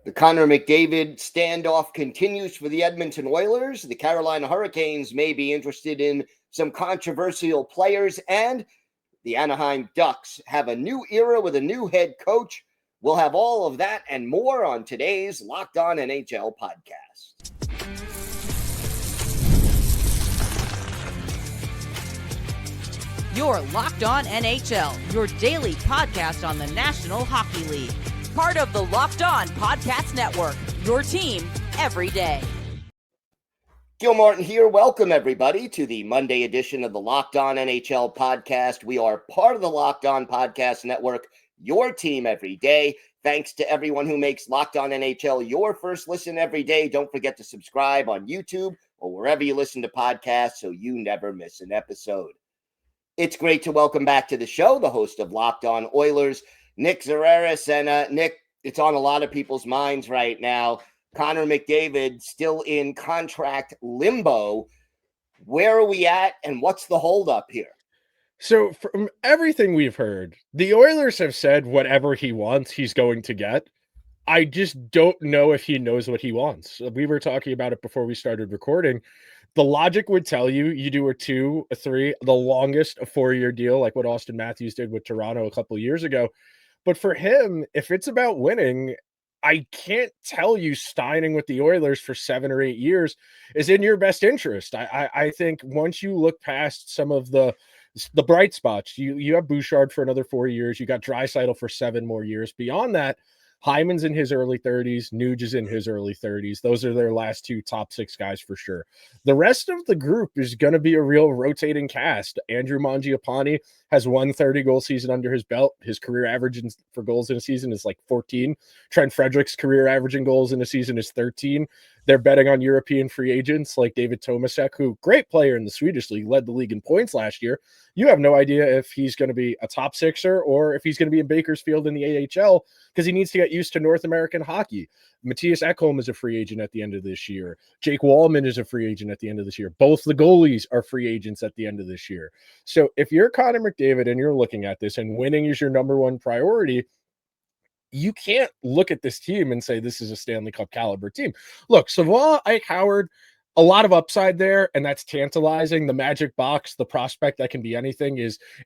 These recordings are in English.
The Connor McDavid standoff continues for the Edmonton Oilers. The Carolina Hurricanes may be interested in some controversial players, and the Anaheim Ducks have a new era with a new head coach. We'll have all of that and more on today's Locked On NHL podcast. You're Locked On NHL, your daily podcast on the National Hockey League. Part of the Locked On Podcast Network, your team every day. Gil Martin here. Welcome, everybody, to the Monday edition of the Locked On NHL podcast. We are part of the Locked On Podcast Network, your team every day. Thanks to everyone who makes Locked On NHL your first listen every day. Don't forget to subscribe on YouTube or wherever you listen to podcasts so you never miss an episode. It's great to welcome back to the show the host of Locked On Oilers, Nick Zararis. And Nick, it's on a lot of people's minds right now. Connor McDavid still in contract limbo. Where are we at, and what's the holdup here? So from everything we've heard, the Oilers have said whatever he wants, he's going to get. I just don't know if he knows what he wants. We were talking about it before we started recording. The logic would tell you, you do a 2, a 3, the longest, a 4-year deal, like what Austin Matthews did with Toronto a couple of years ago. But for him, if it's about winning, I can't tell you signing with the Oilers for 7 or 8 years is in your best interest. I think once you look past some of the bright spots, you have Bouchard for another 4 years. You got Draisaitl for 7 more years. Beyond that, Hyman's in his early 30s. Nuge is in his early 30s. Those are their last 2 top 6 guys for sure. The rest of the group is going to be a real rotating cast. Andrew Mangiapane has 1 30-goal season under his belt. His career average for goals in a season is like 14. Trent Frederick's career average in goals in a season is 13. They're betting on European free agents like David Tomasek, who, great player in the Swedish league, led the league in points last year. You have no idea if he's going to be a top sixer or if he's going to be in Bakersfield in the AHL because he needs to get used to North American hockey. Matthias Ekholm is a free agent at the end of this year. Jake Wallman is a free agent at the end of this year. Both the goalies are free agents at the end of this year. So if you're Connor McDavid and you're looking at this and winning is your number one priority, you can't look at this team and say this is a Stanley Cup caliber team. Look, Savoie, Ike Howard, a lot of upside there, and that's tantalizing. The magic box, the prospect that can be anything,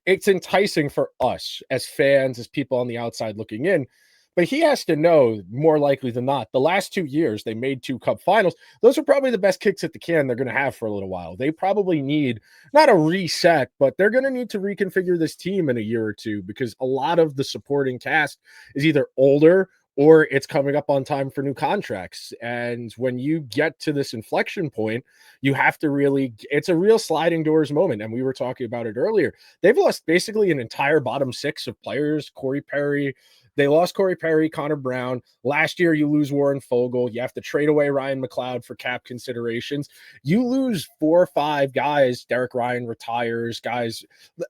it's enticing for us as fans, as people on the outside looking in. But he has to know, more likely than not, the last 2 years they made 2 Cup finals. Those are probably the best kicks at the can they're going to have for a little while. They probably need, not a reset, but they're going to need to reconfigure this team in a year or two because a lot of the supporting cast is either older or it's coming up on time for new contracts. And when you get to this inflection point, you have to really, it's a real sliding doors moment. And we were talking about it earlier. They've lost basically an entire bottom 6 of players. Corey Perry, they lost Corey Perry, Connor Brown. Last year, you lose Warren Fogle. You have to trade away Ryan McLeod for cap considerations. You lose 4 or 5 guys. Derek Ryan retires, guys.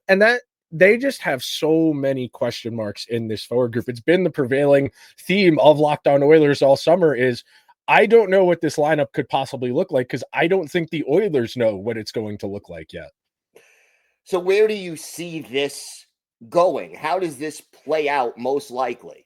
And that, they just have so many question marks in this forward group. It's been the prevailing theme of Locked On Oilers all summer is I don't know what this lineup could possibly look like because I don't think the Oilers know what it's going to look like yet. So where do you see this going? How does this play out most likely?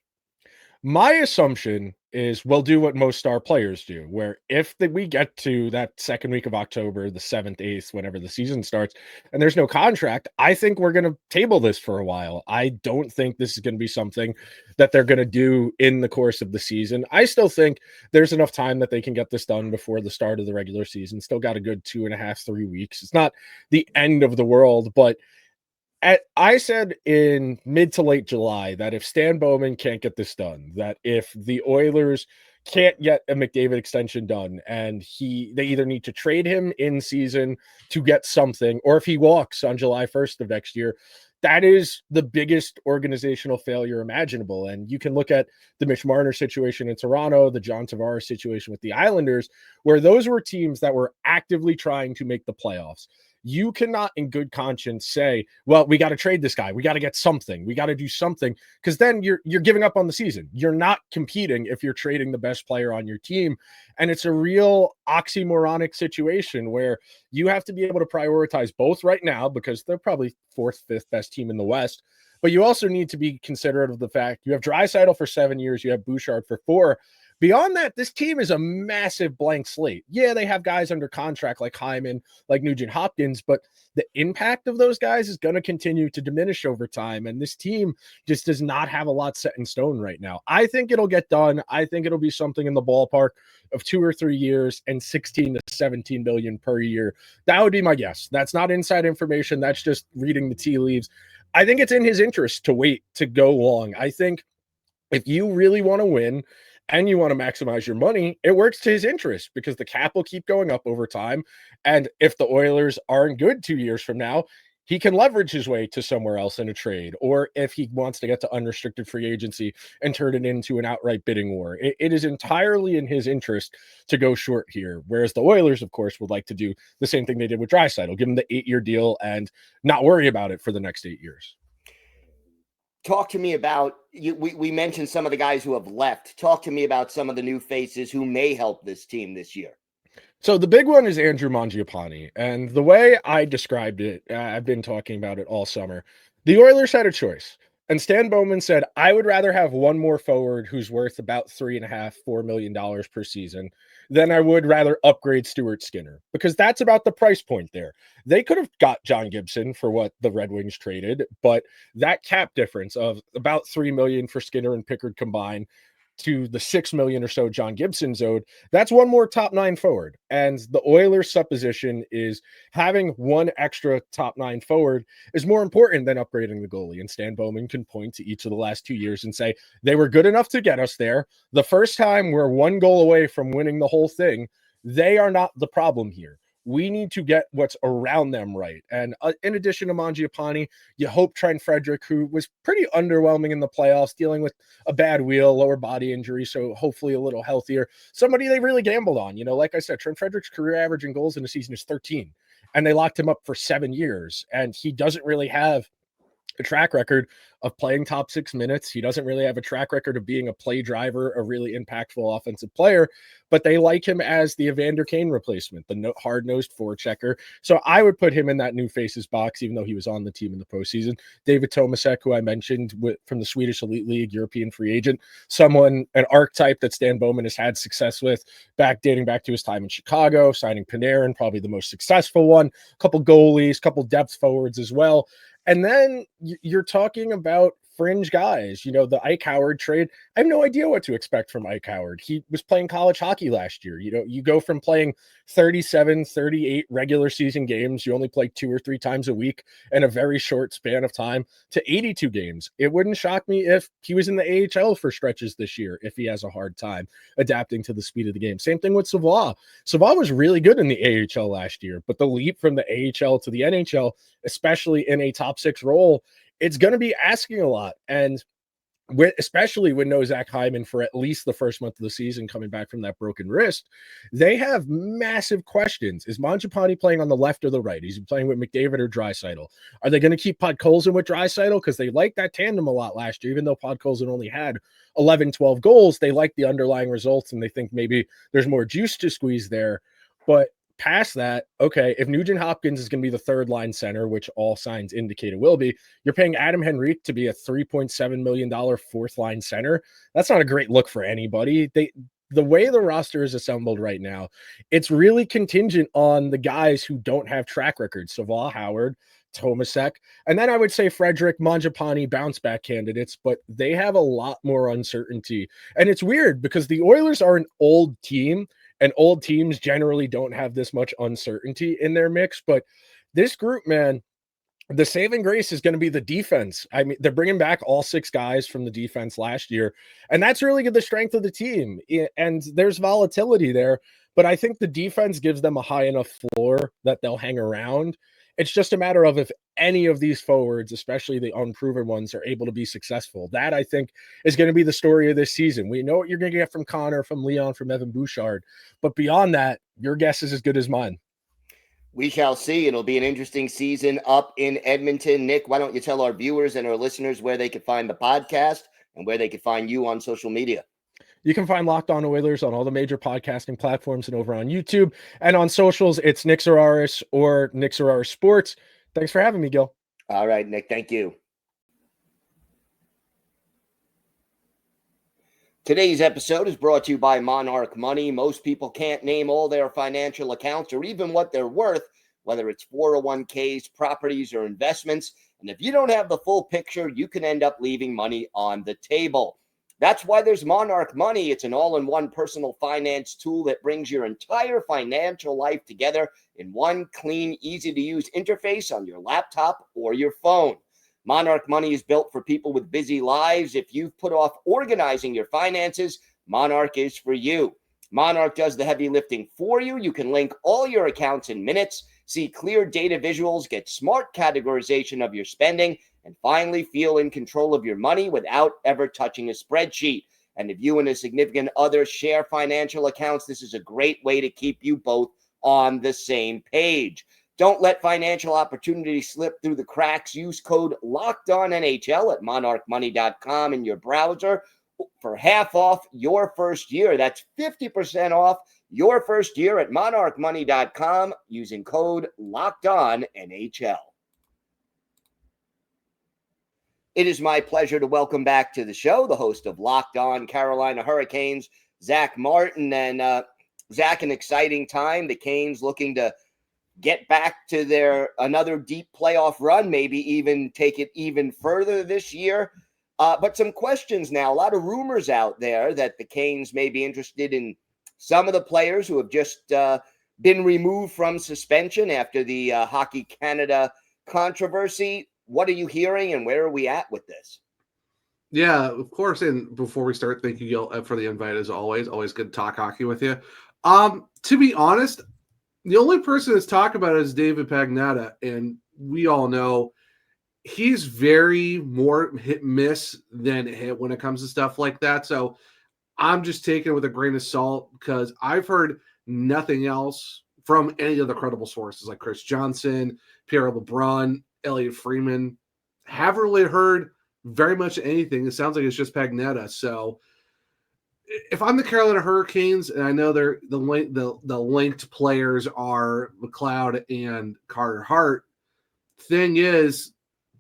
My assumption is we'll do what most star players do, where if we get to that second week of October, the 7th, 8th, whenever the season starts, and there's no contract, I think we're going to table this for a while. I don't think this is going to be something that they're going to do in the course of the season. I still think there's enough time that they can get this done before the start of the regular season. Still got a good 2.5, 3 weeks. It's not the end of the world, but I said in mid to late July that if Stan Bowman can't get this done, that if the Oilers can't get a McDavid extension done and they either need to trade him in season to get something, or if he walks on July 1st of next year, that is the biggest organizational failure imaginable. And you can look at the Mitch Marner situation in Toronto, the John Tavares situation with the Islanders, where those were teams that were actively trying to make the playoffs. You cannot in good conscience say, well, we got to trade this guy. We got to get something. We got to do something. Because then you're giving up on the season. You're not competing if you're trading the best player on your team. And it's a real oxymoronic situation where you have to be able to prioritize both right now because they're probably 4th, 5th best team in the West. But you also need to be considerate of the fact you have Draisaitl for 7 years. You have Bouchard for 4. Beyond that, this team is a massive blank slate. Yeah, they have guys under contract like Hyman, like Nugent Hopkins, but the impact of those guys is going to continue to diminish over time. And this team just does not have a lot set in stone right now. I think it'll get done. I think it'll be something in the ballpark of 2 or 3 years and 16 to 17 million per year. That would be my guess. That's not inside information. That's just reading the tea leaves. I think it's in his interest to wait to go long. I think if you really want to win and you want to maximize your money, it works to his interest because the cap will keep going up over time. And if the Oilers aren't good 2 years from now, he can leverage his way to somewhere else in a trade. Or if he wants to get to unrestricted free agency and turn it into an outright bidding war, it is entirely in his interest to go short here. Whereas the Oilers, of course, would like to do the same thing they did with Draisaitl, give him the 8-year deal and not worry about it for the next 8 years. Talk to me about you. We mentioned some of the guys who have left. Talk to me about some of the new faces who may help this team this year. So the big one is Andrew Mangiapane. And the way I described it, I've been talking about it all summer. The Oilers had a choice. And Stan Bowman said, I would rather have one more forward who's worth about $3.5–4 million per season than I would rather upgrade Stuart Skinner, because that's about the price point there. They could have got John Gibson for what the Red Wings traded, but that cap difference of about $3 million for Skinner and Pickard combined to the $6 million or so John Gibson's owed, that's one more top 9 forward. And the Oilers' supposition is having one extra top 9 forward is more important than upgrading the goalie. And Stan Bowman can point to each of the last 2 years and say, they were good enough to get us there. The first time we're one goal away from winning the whole thing. They are not the problem here. We need to get what's around them right. And in addition to Mangiapane, you hope Trent Frederic, who was pretty underwhelming in the playoffs, dealing with a bad wheel, lower body injury, so hopefully a little healthier. Somebody they really gambled on. You know, like I said, Trent Frederic's career average in goals in a season is 13, and they locked him up for 7 years, and he doesn't really have a track record of playing top 6 minutes. He doesn't really have a track record of being a play driver, a really impactful offensive player, but they like him as the Evander Kane replacement, the hard-nosed forechecker. So I would put him in that new faces box, even though he was on the team in the postseason. David Tomasek, who I mentioned from the Swedish Elite League, European free agent, an archetype that Stan Bowman has had success with dating back to his time in Chicago, signing Panarin, probably the most successful one, a couple goalies, couple depth forwards as well. And then you're talking about fringe guys, you know, the Ike Howard trade. I have no idea what to expect from Ike Howard. He was playing college hockey last year. You know, you go from playing 37, 38 regular season games. You only play 2 or 3 times a week in a very short span of time to 82 games. It wouldn't shock me if he was in the AHL for stretches this year, if he has a hard time adapting to the speed of the game. Same thing with Savoie. Savoie was really good in the AHL last year, but the leap from the AHL to the NHL, especially in a top 6 role, it's going to be asking a lot. And especially with no Zach Hyman for at least the first month of the season coming back from that broken wrist, they have massive questions. Is Mangiapane playing on the left or the right? Is he playing with McDavid or Draisaitl? Are they going to keep Podkolzin with Draisaitl? Because they liked that tandem a lot last year, even though Podkolzin only had 11, 12 goals. They like the underlying results, and they think maybe there's more juice to squeeze there. But past that, okay, if Nugent Hopkins is going to be the third line center, which all signs indicate it will be, you're paying Adam Henrique to be a $3.7 million fourth line center. That's not a great look for anybody. The way the roster is assembled right now, it's really contingent on the guys who don't have track records. Savoie, Howard, Tomasek, and then I would say Frederic, Mangiapane, bounce back candidates, but they have a lot more uncertainty. And it's weird because the Oilers are an old team, and old teams generally don't have this much uncertainty in their mix. But this group, man, the saving grace is going to be the defense. I mean, they're bringing back all 6 guys from the defense last year, and that's really the strength of the team. And there's volatility there, but I think the defense gives them a high enough floor that they'll hang around. It's just a matter of if any of these forwards, especially the unproven ones, are able to be successful. That, I think, is going to be the story of this season. We know what you're going to get from Connor, from Leon, from Evan Bouchard. But beyond that, your guess is as good as mine. We shall see. It'll be an interesting season up in Edmonton. Nick, why don't you tell our viewers and our listeners where they could find the podcast and where they could find you on social media? You can find Locked On Oilers on all the major podcasting platforms and over on YouTube. And on socials, it's Nick Zararis or Nick Zararis Sports. Thanks for having me, Gil. All right, Nick. Thank you. Today's episode is brought to you by Monarch Money. Most people can't name all their financial accounts or even what they're worth, whether it's 401ks, properties, or investments. And if you don't have the full picture, you can end up leaving money on the table. That's why there's Monarch Money. It's an all-in-one personal finance tool that brings your entire financial life together in one clean, easy-to-use interface on your laptop or your phone. Monarch Money is built for people with busy lives. If you've put off organizing your finances, Monarch is for you. Monarch does the heavy lifting for you. You can link all your accounts in minutes, see clear data visuals, get smart categorization of your spending, and finally feel in control of your money without ever touching a spreadsheet. And if you and a significant other share financial accounts, this is a great way to keep you both on the same page. Don't let financial opportunity slip through the cracks. Use code LOCKEDONNHL at monarchmoney.com in your browser for half off your first year. That's 50% off your first year at monarchmoney.com using code LOCKEDONNHL. It is my pleasure to welcome back to the show the host of Locked On Carolina Hurricanes, Zach Martin. And Zach, an exciting time. The Canes looking to get back to their another deep playoff run, maybe even take it even further this year. But some questions now. A lot of rumors out there that the Canes may be interested in some of the players who have just been removed from suspension after the Hockey Canada controversy. What are you hearing and where are we at with this? Yeah, of course. And before we start, thank you, Gil, for the invite as always. Always good to talk hockey with you. To be honest, the only person that's talked about it is David Pagnotta, and we all know he's very more hit miss than hit when it comes to stuff like that. So I'm just taking it with a grain of salt because I've heard nothing else from any of the credible sources like Chris Johnson, Pierre LeBrun, Elliot Freeman. Haven't really heard very much anything. It sounds like it's just Pagnotta. So if I'm the Carolina Hurricanes, and I know they're the linked players are McLeod and Carter Hart, thing is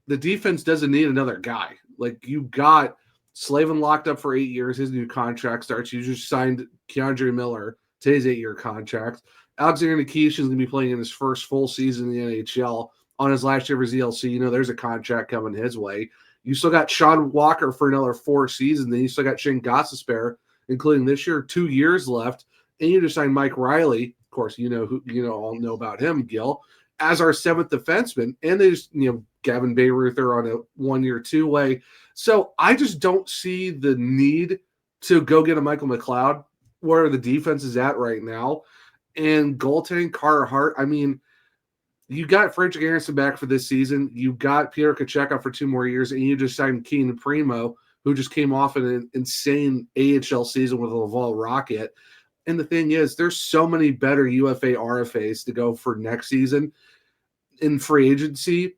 the defense doesn't need another guy. Like you got Slavin locked up for 8 years. His new contract starts. You just signed Keandre Miller to his 8-year contract. Alexander Nikishin is going to be playing in his first full season in the NHL on his last year of his ELC. You know, there's a contract coming his way. You still got Sean Walker for another 4 seasons. Then you still got Shane Gostisbehere, including this year, 2 years left. And you just signed Mike Riley. Of course, all know about him, Gil, as our 7th defenseman. And they just, Gavin Bayreuther on a 1-year 2-way. So I just don't see the need to go get a Michael McLeod where the defense is at right now. And goaltending, Carter Hart, I mean, you got Frederick Anderson back for this season. You got Peter Kacheka for 2 more years, and you just signed Keenan Primo, who just came off an insane AHL season with the Laval Rocket. And the thing is, there's so many better UFA, RFAs to go for next season in free agency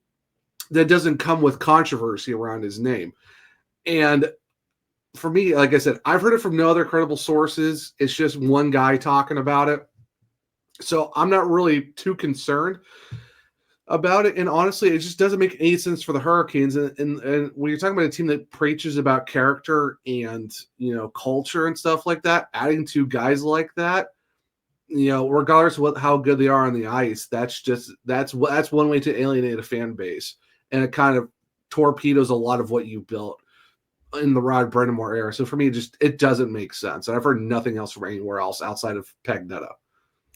that doesn't come with controversy around his name. And for me, like I said, I've heard it from no other credible sources. It's just one guy talking about it. So I'm not really too concerned about it. And honestly, it just doesn't make any sense for the Hurricanes. And when you're talking about a team that preaches about character and, culture and stuff like that, adding 2 guys like that, regardless of how good they are on the ice, that's one way to alienate a fan base. And it kind of torpedoes a lot of what you built in the Rod Brind'Amour era. So for me, it doesn't make sense. And I've heard nothing else from anywhere else outside of Pagnotta.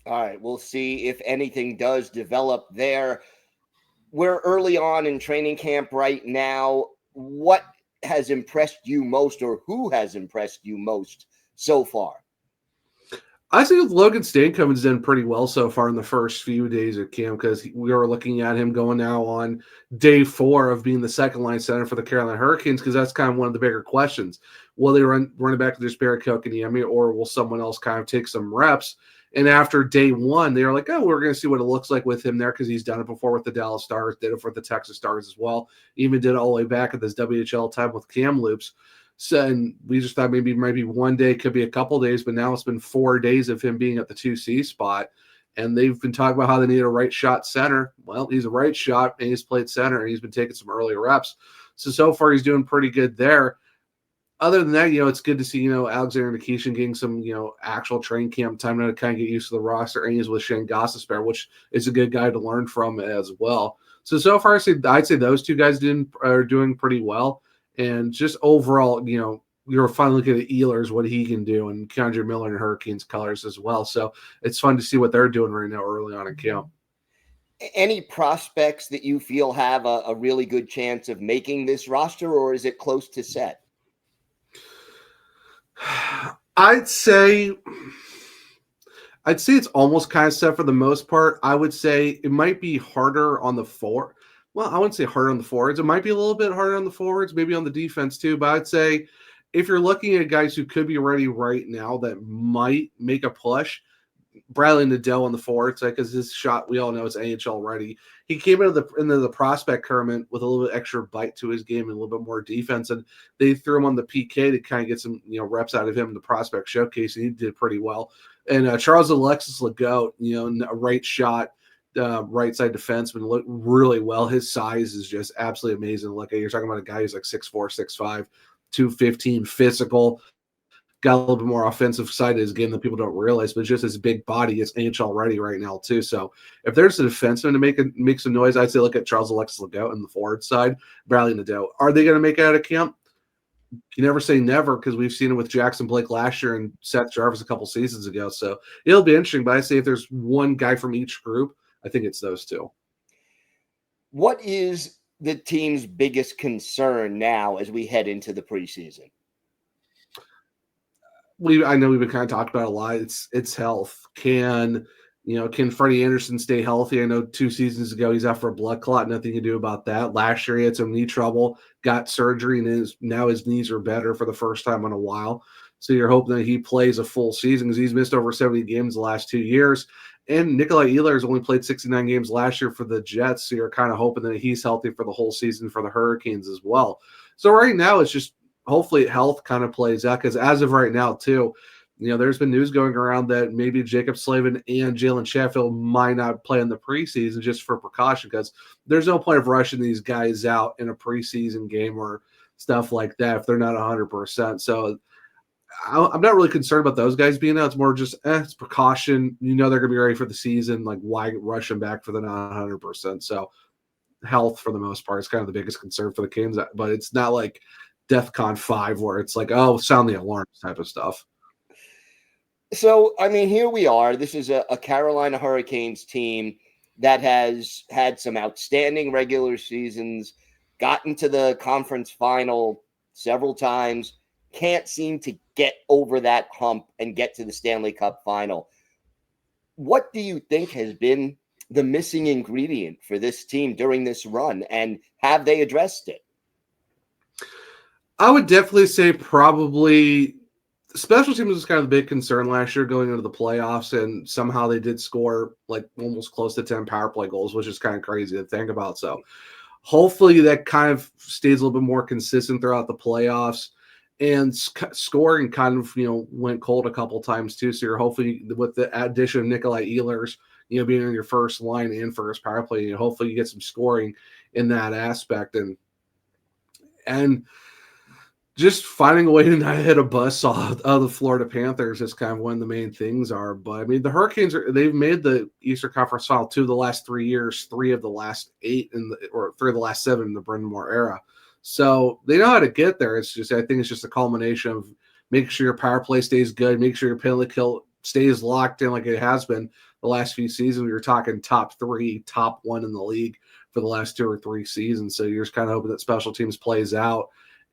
All right, we'll see if anything does develop there. We're early on in training camp right now. What has impressed you most, or who has impressed you most so far? I think Logan Stankoven's done pretty well so far in the first few days of camp because we are looking at him going now on day 4 of being the second-line center for the Carolina Hurricanes because that's kind of one of the bigger questions. Will they run it back to just Barry Kotkaniemi, or will someone else kind of take some reps? And after day 1, they were like, oh, we're going to see what it looks like with him there because he's done it before with the Dallas Stars, did it for the Texas Stars as well, even did it all the way back at this WHL time with Kamloops. So, and we just thought maybe one day, could be a couple days, but now it's been 4 days of him being at the 2C spot. And they've been talking about how they need a right shot center. Well, he's a right shot, and he's played center, and he's been taking some early reps. So far, he's doing pretty good there. other than that, it's good to see, Alexander Nikishin getting some, actual training camp time now to kind of get used to the roster, and he's with Shane Gostisbehere, which is a good guy to learn from as well. So far, I'd say those two guys are doing pretty well. And just overall, you're finally looking at Ehlers, what he can do, and Kjer Miller and Hurricanes colors as well. So it's fun to see what they're doing right now early on in camp. Any prospects that you feel have a really good chance of making this roster, or is it close to set? I'd say it's almost kind of set for the most part. I would say it might be harder on the forward. Well, I wouldn't say harder on the forwards. It might be a little bit harder on the forwards, maybe on the defense too. But I'd say if you're looking at guys who could be ready right now that might make a push, Bradley Nadeau on the forward side, because his shot, we all know, is NHL ready. He came into the prospect tournament with a little bit extra bite to his game and a little bit more defense, and they threw him on the PK to kind of get some reps out of him in the prospect showcase, and he did pretty well. And Charles Alexis Legault, a right shot, right side defenseman, looked really well. His size is just absolutely amazing. Look, you're talking about a guy who's like 6'4", 6'5", 215, physical. Got a little bit more offensive side of his game that people don't realize, but just his big body is NHL ready right now too. So if there's a defenseman to make some noise, I'd say look at Charles Alexis Legault on the forward side, Bradley Nadeau. Are they going to make it out of camp? You never say never, because we've seen it with Jackson Blake last year and Seth Jarvis a couple seasons ago. So it'll be interesting, but I say if there's one guy from each group, I think it's those two. What is the team's biggest concern now as we head into the preseason? I know we've been kind of talking about a lot. It's health. Can Freddie Anderson stay healthy? I know 2 seasons ago he's out for a blood clot. Nothing to do about that. Last year he had some knee trouble, got surgery, and now his knees are better for the first time in a while. So you're hoping that he plays a full season, because he's missed over 70 games the last 2 years. And Nikolaj Ehlers only played 69 games last year for the Jets, so you're kind of hoping that he's healthy for the whole season for the Hurricanes as well. So right now it's just hopefully health kind of plays out, because as of right now too, there's been news going around that maybe Jacob Slavin and Jalen Sheffield might not play in the preseason just for precaution, because there's no point of rushing these guys out in a preseason game or stuff like that if they're not 100%. So I'm not really concerned about those guys being out. It's more just it's precaution. They're going to be ready for the season. Like, why rush them back for the not 100%? So health for the most part is kind of the biggest concern for the Canes, but it's not like DEFCON 5 where it's like, oh, sound the alarm type of stuff. So, here we are. This is a Carolina Hurricanes team that has had some outstanding regular seasons, gotten to the conference final several times, can't seem to get over that hump and get to the Stanley Cup final. What do you think has been the missing ingredient for this team during this run, and have they addressed it? I would definitely say probably special teams was kind of the big concern last year going into the playoffs, and somehow they did score like almost close to 10 power play goals, which is kind of crazy to think about. So hopefully that kind of stays a little bit more consistent throughout the playoffs, and scoring kind of, went cold a couple times too. So you're hopefully, with the addition of Nikolaj Ehlers, being in your first line and first power play, hopefully you get some scoring in that aspect, and just finding a way to not hit a buzzsaw of the Florida Panthers is kind of one of the main things are. But the Hurricanes they've made the Eastern Conference Final 2 of the last 3 years, 3 of the last 8 or 3 of the last 7 in the Brendan Moore era. So they know how to get there. I think it's just a culmination of making sure your power play stays good, make sure your penalty kill stays locked in like it has been the last few seasons. We were talking top 3, top 1 in the league for the last 2 or 3 seasons. So you're just kind of hoping that special teams plays out,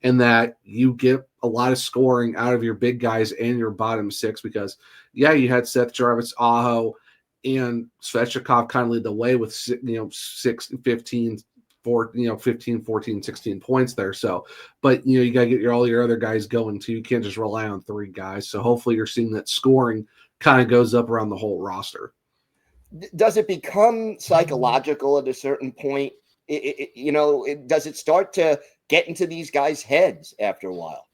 and that you get a lot of scoring out of your big guys and your bottom 6, because, you had Seth Jarvis, Aho, and Svechnikov kind of lead the way with 15, 14, 16 points there. So, but, you got to get all your other guys going too. You can't just rely on 3 guys. So hopefully you're seeing that scoring kind of goes up around the whole roster. Does it become psychological at a certain point? Does it start to get into these guys' heads after a while?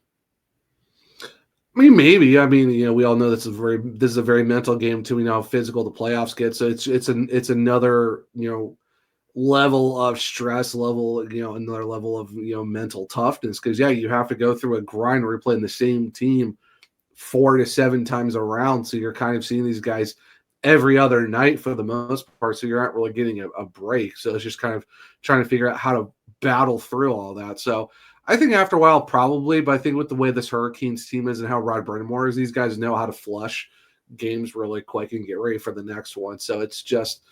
Maybe. We all know this is a very mental game too. We know how physical the playoffs get. So it's another, level of stress level, another level of, mental toughness. Because, yeah, you have to go through a grind where you're playing the same team 4 to 7 times around. So you're kind of seeing these guys every other night for the most part. So you're not really getting a break. So it's just kind of trying to figure out how to battle through all that. So I think after a while, probably, but I think with the way this Hurricanes team is and how Rod Brind'Amour is, these guys know how to flush games really quick and get ready for the next one. So it's just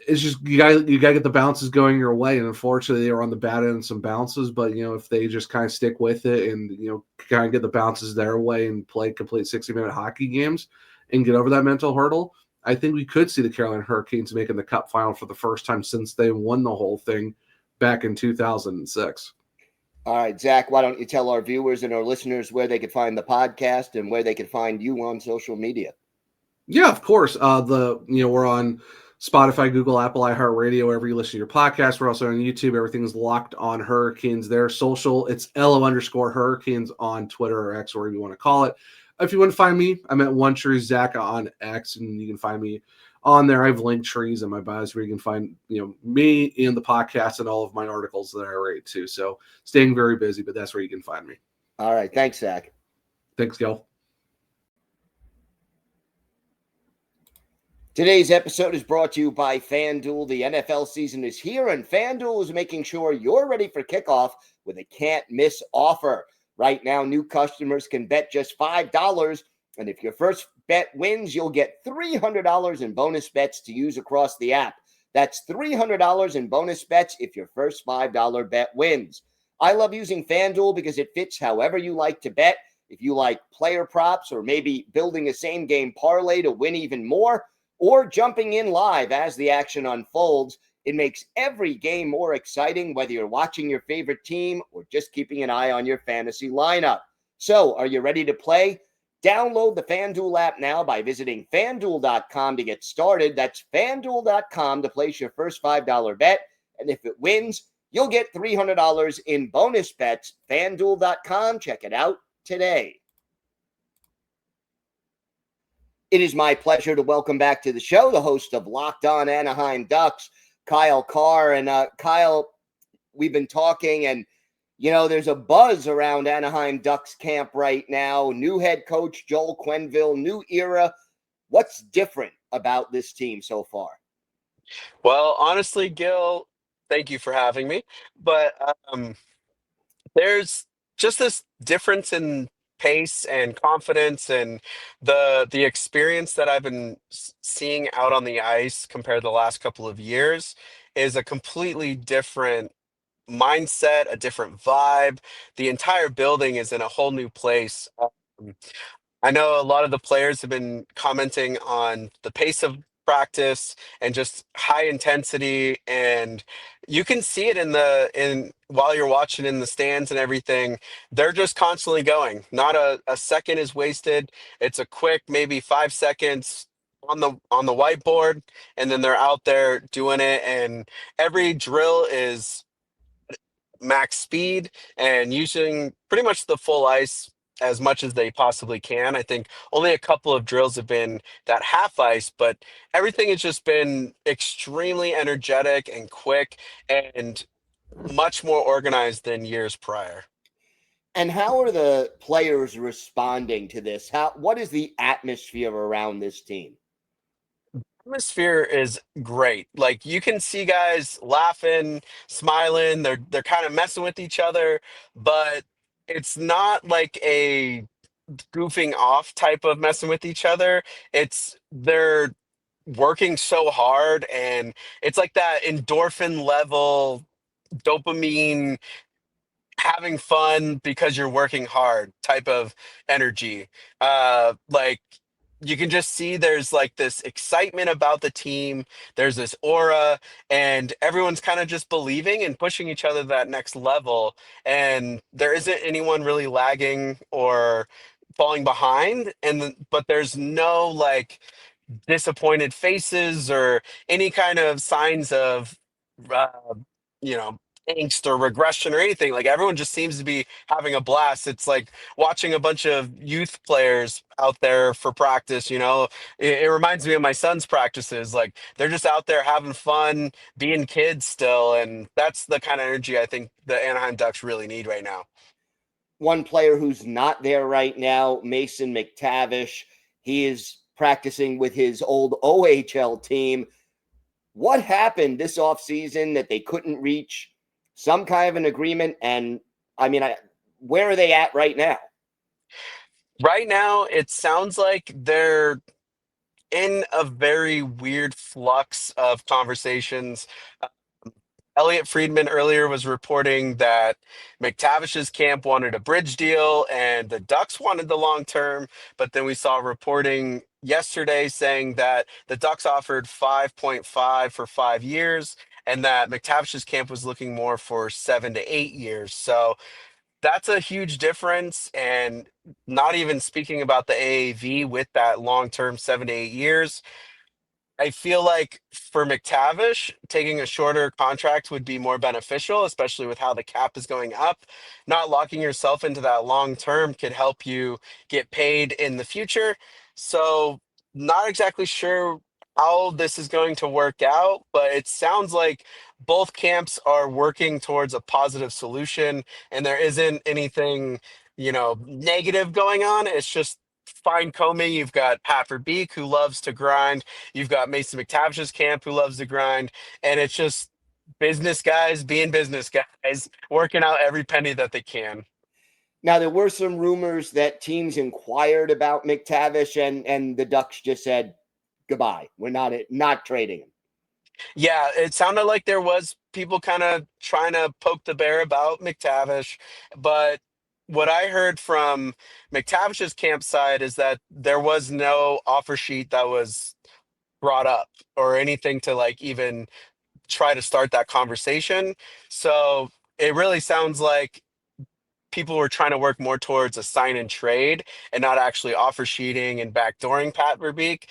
you gotta get the bounces going your way. And unfortunately, they were on the bad end of some bounces, but if they just kind of stick with it and kind of get the bounces their way and play complete 60-minute hockey games and get over that mental hurdle, I think we could see the Carolina Hurricanes making the Cup final for the first time since they won the whole thing back in 2006. All right, Zach, why don't you tell our viewers and our listeners where they could find the podcast and where they could find you on social media? Yeah, of course. We're on Spotify, Google, Apple, iHeartRadio, wherever you listen to your podcast. We're also on YouTube. Everything's Locked On Hurricanes there. Social, it's LO_Hurricanes on Twitter or X, or whatever you want to call it. If you want to find me, I'm at One Tree Zach on X, and you can find me on there. I have link trees in my bios where you can find me and the podcast and all of my articles that I write too. So staying very busy, but that's where you can find me. All right, thanks, Zach. Thanks, Gil. Today's episode is brought to you by FanDuel. The NFL season is here, and FanDuel is making sure you're ready for kickoff with a can't-miss offer. Right now, new customers can bet just $5, and if your first bet wins, you'll get $300 in bonus bets to use across the app. That's $300 in bonus bets if your first $5 bet wins. I love using FanDuel because it fits however you like to bet. If you like player props or maybe building a same-game parlay to win even more, or jumping in live as the action unfolds, it makes every game more exciting, whether you're watching your favorite team or just keeping an eye on your fantasy lineup. So, are you ready to play? Download the FanDuel app now by visiting FanDuel.com to get started. That's FanDuel.com to place your first $5 bet, and if it wins, you'll get $300 in bonus bets. FanDuel.com, check it out today. It is my pleasure to welcome back to the show the host of Locked On Anaheim Ducks, Kyle Kjer. And Kyle, we've been talking, and there's a buzz around Anaheim Ducks camp right now. New head coach Joel Quenneville, new era. What's different about this team so far? Well, honestly, Gil, thank you for having me. But there's just this difference in pace and confidence and the experience that I've been seeing out on the ice compared to the last couple of years is a completely different mindset, a different vibe. The entire building is in a whole new place. I know a lot of the players have been commenting on the pace of practice and just high intensity, and you can see it in while you're watching in the stands and everything. They're just constantly going. Not a second is wasted. It's a quick maybe 5 seconds on the whiteboard, and then they're out there doing it, and every drill is max speed and using pretty much the full ice as much as they possibly can. I think only a couple of drills have been that half ice, but everything has just been extremely energetic and quick and much more organized than years prior. And how are the players responding to this? What is the atmosphere around this team? Atmosphere is great. Like, you can see guys laughing, smiling, they're kind of messing with each other, but it's not like a goofing off type of messing with each other. It's they're working so hard, and it's like that endorphin level dopamine, having fun because you're working hard type of energy. Like, you can just see there's like this excitement about the team. There's this aura, and everyone's kind of just believing and pushing each other to that next level. And there isn't anyone really lagging or falling behind. But there's no like disappointed faces or any kind of signs of, uh, you know, angst or regression or anything. Like everyone just seems to be having a blast. It's like watching a bunch of youth players out there for practice, you know. It reminds me of my son's practices. Like they're just out there having fun, being kids still, and that's the kind of energy I think the Anaheim Ducks really need right now. One player who's not there right now, Mason McTavish. He is practicing with his old OHL team. What happened this offseason that they couldn't reach some kind of an agreement? And I mean, where are they at right now? Right now, it sounds like they're in a very weird flux of conversations. Elliot Friedman earlier was reporting that McTavish's camp wanted a bridge deal and the Ducks wanted the long term. But then we saw reporting yesterday saying that the Ducks offered 5.5 for 5 years and that McTavish's camp was looking more for 7 to 8 years. So that's a huge difference. And not even speaking about the AAV with that long term 7 to 8 years. I feel like for McTavish, taking a shorter contract would be more beneficial, especially with how the cap is going up. Not locking yourself into that long term could help you get paid in the future. So, not exactly sure how this is going to work out, but it sounds like both camps are working towards a positive solution and there isn't anything, negative going on. It's just fine combing. You've got Pat Verbeek, who loves to grind. You've got Mason McTavish's camp, who loves to grind, and it's just business guys being business guys, working out every penny that they can. Now, there were some rumors that teams inquired about McTavish, and the Ducks just said, goodbye. We're not trading him. Yeah, it sounded like there was people kind of trying to poke the bear about McTavish, but what I heard from McTavish's campsite is that there was no offer sheet that was brought up or anything to like even try to start that conversation. So it really sounds like people were trying to work more towards a sign and trade and not actually offer sheeting and backdooring Pat Verbeek,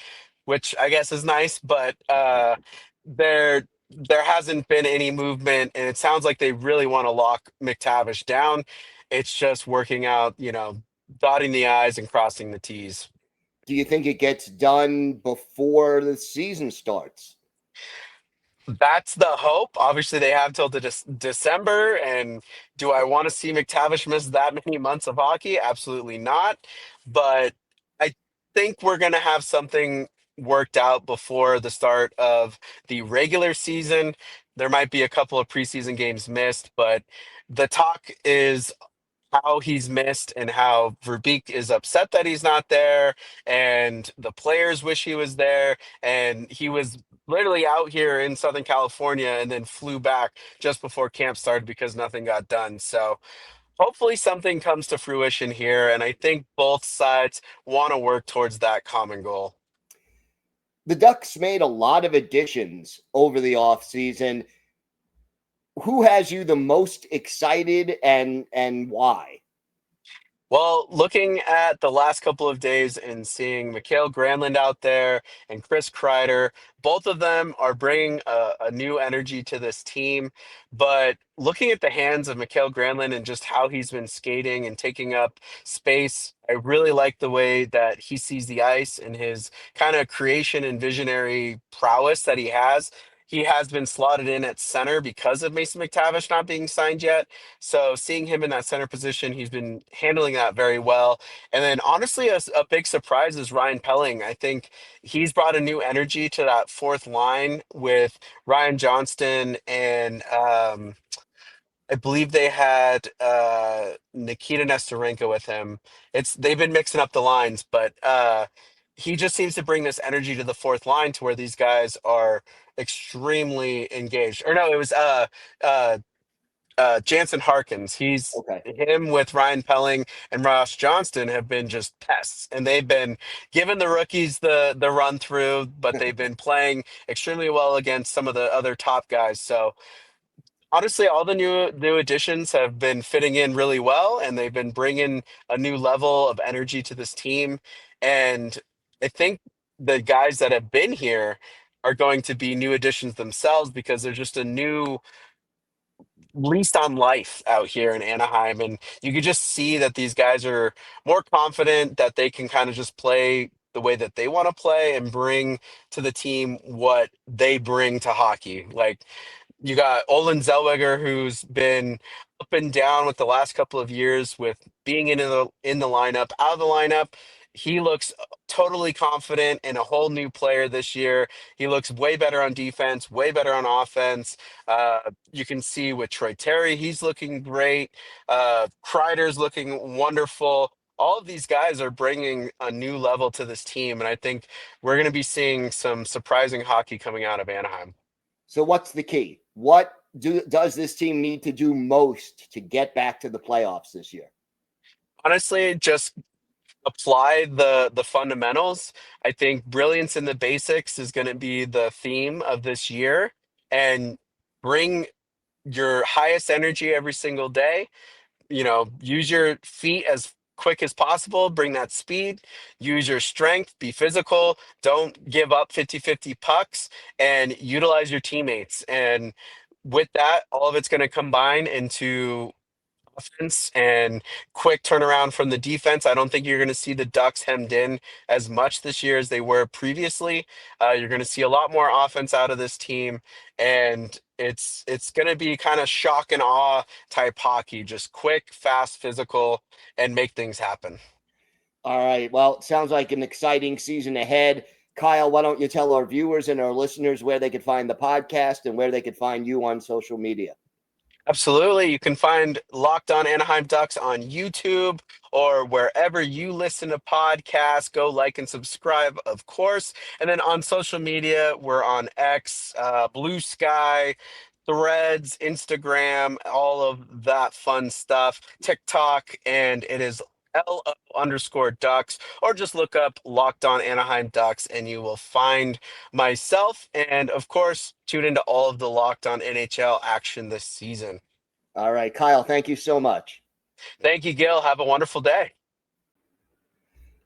which I guess is nice, but there hasn't been any movement, and it sounds like they really want to lock McTavish down. It's just working out, dotting the I's and crossing the T's. Do you think it gets done before the season starts? That's the hope. Obviously, they have till the December. And do I want to see McTavish miss that many months of hockey? Absolutely not. But I think we're going to have something worked out before the start of the regular season. There might be a couple of preseason games missed, but the talk is how he's missed and how Verbeek is upset that he's not there, and the players wish he was there. And he was literally out here in Southern California and then flew back just before camp started because nothing got done. So hopefully something comes to fruition here, and I think both sides want to work towards that common goal. The Ducks made a lot of additions over the offseason. Who has you the most excited and why? Well, looking at the last couple of days and seeing Mikael Granlund out there and Chris Kreider, both of them are bringing a new energy to this team. But looking at the hands of Mikael Granlund and just how he's been skating and taking up space, I really like the way that he sees the ice and his kind of creation and visionary prowess that he has. He has been slotted in at center because of Mason McTavish not being signed yet. So seeing him in that center position, he's been handling that very well. And then honestly, a big surprise is Ryan Pelling. I think he's brought a new energy to that fourth line with Ryan Johnston and I believe they had Nikita Nesterenko with him. They've been mixing up the lines, but he just seems to bring this energy to the fourth line to where these guys are extremely engaged. Or no, it was Jansen Harkins. He's Okay. him with Ryan Pelling and Ross Johnston have been just pests, and they've been giving the rookies the run through, but they've been playing extremely well against some of the other top guys. So honestly, all the new additions have been fitting in really well, and they've been bringing a new level of energy to this team. And I think the guys that have been here are going to be new additions themselves because they're just a new least on life out here in Anaheim. And you could just see that these guys are more confident that they can kind of just play the way that they want to play and bring to the team what they bring to hockey. Like, you got Olin Zellweger, who's been up and down with the last couple of years with being in the lineup, out of the lineup. He looks totally confident and a whole new player this year. He looks way better on defense, way better on offense. You can see with Troy Terry, he's looking great. Kreider's looking wonderful. All of these guys are bringing a new level to this team, and I think we're going to be seeing some surprising hockey coming out of Anaheim. So what's the key? What does this team need to do most to get back to the playoffs this year? Honestly, just apply the fundamentals. I think brilliance in the basics is going to be the theme of this year, and bring your highest energy every single day. Use your feet as quick as possible, bring that speed, use your strength, be physical, don't give up 50-50 pucks, and utilize your teammates. And with that, all of it's going to combine into offense and quick turnaround from the defense. I don't think you're going to see the Ducks hemmed in as much this year as they were previously. You're going to see a lot more offense out of this team, and it's going to be kind of shock and awe type hockey, just quick, fast, physical, and make things happen. All right. Well, it sounds like an exciting season ahead. Kyle, why don't you tell our viewers and our listeners where they could find the podcast and where they could find you on social media? Absolutely. You can find Locked On Anaheim Ducks on YouTube or wherever you listen to podcasts. Go like and subscribe, of course. And then on social media, we're on X, Blue Sky, Threads, Instagram, all of that fun stuff, TikTok, and it is LO_Ducks, or just look up Locked On Anaheim Ducks and you will find myself. And of course, tune into all of the Locked On NHL action this season. All right, Kyle, thank you so much. Thank you, Gil. Have a wonderful day.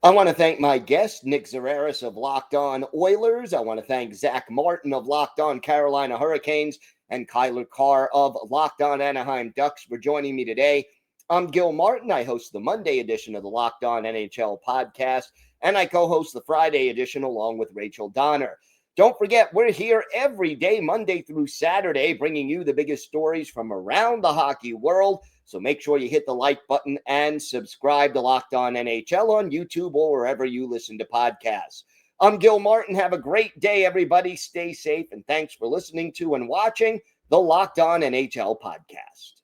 I want to thank my guest, Nick Zararis of Locked On Oilers. I want to thank Zach Martin of Locked On Carolina Hurricanes and Kyler Carr of Locked On Anaheim Ducks for joining me today. I'm Gil Martin. I host the Monday edition of the Locked On NHL podcast, and I co-host the Friday edition along with Rachel Donner. Don't forget, we're here every day, Monday through Saturday, bringing you the biggest stories from around the hockey world. So make sure you hit the like button and subscribe to Locked On NHL on YouTube or wherever you listen to podcasts. I'm Gil Martin. Have a great day, everybody. Stay safe, and thanks for listening to and watching the Locked On NHL podcast.